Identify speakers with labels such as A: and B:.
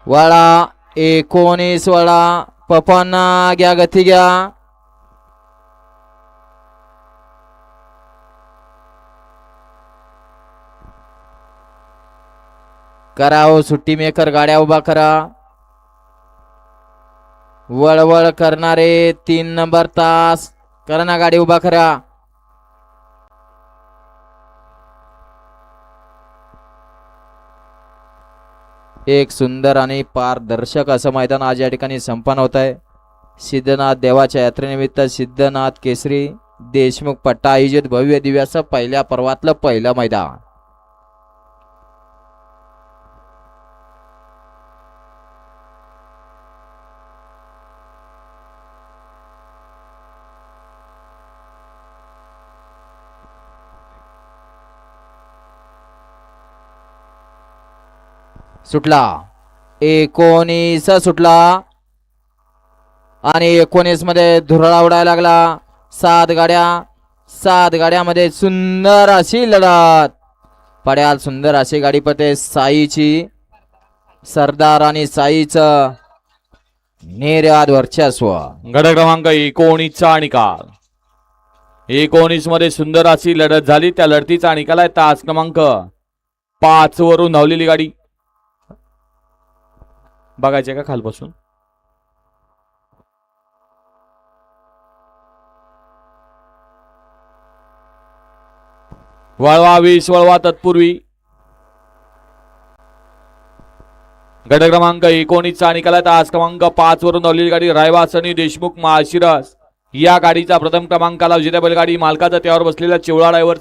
A: वळा 19 वळा पप्पांना घ्या गती घ्या. करा हो सुट्टी मेकर गाड्या उभा करा. वळवळ करणारे 3 नंबर तास करा ना गाडी उभा करा. एक सुंदर आणि पारदर्शक असं मैदान आज या ठिकाणी संपन्न होत आहे. सिद्धनाथ देवाच्या यात्रेनिमित्त सिद्धनाथ केसरी देशमुख पट्टा आयोजित भव्य दिव्याचं पहिल्या पर्वातलं पहिलं मैदान. सुटला 19 सुटला आणि 19 मध्ये धुरळा उडायला लागला. 7 गाड्यामध्ये सुंदर अशी लढत पड्याल. सुंदर अशी गाडी पडते साईची. सरदार आणि साईचं निर्याद वर्चस्व.
B: गट क्रमांक 19 चा निकाल. 19 मध्ये सुंदर अशी लढत झाली. त्या लढतीचा निकाल आहे तास क्रमांक 5 वरून धावलेली गाडी. बघायचे का खालपासून. वळवा 20 वळवा तत्पूर्वी गट क्रमांक 19 चा निकाल आहे तास क्रमांक 5 वरून धावलेली गाडी रायवासनी देशमुख माळशिरस या गाडीचा प्रथम क्रमांकाला विजेत्या बैलगाडी मालकाचा त्यावर बसलेला चिवळा ड्रायव्हर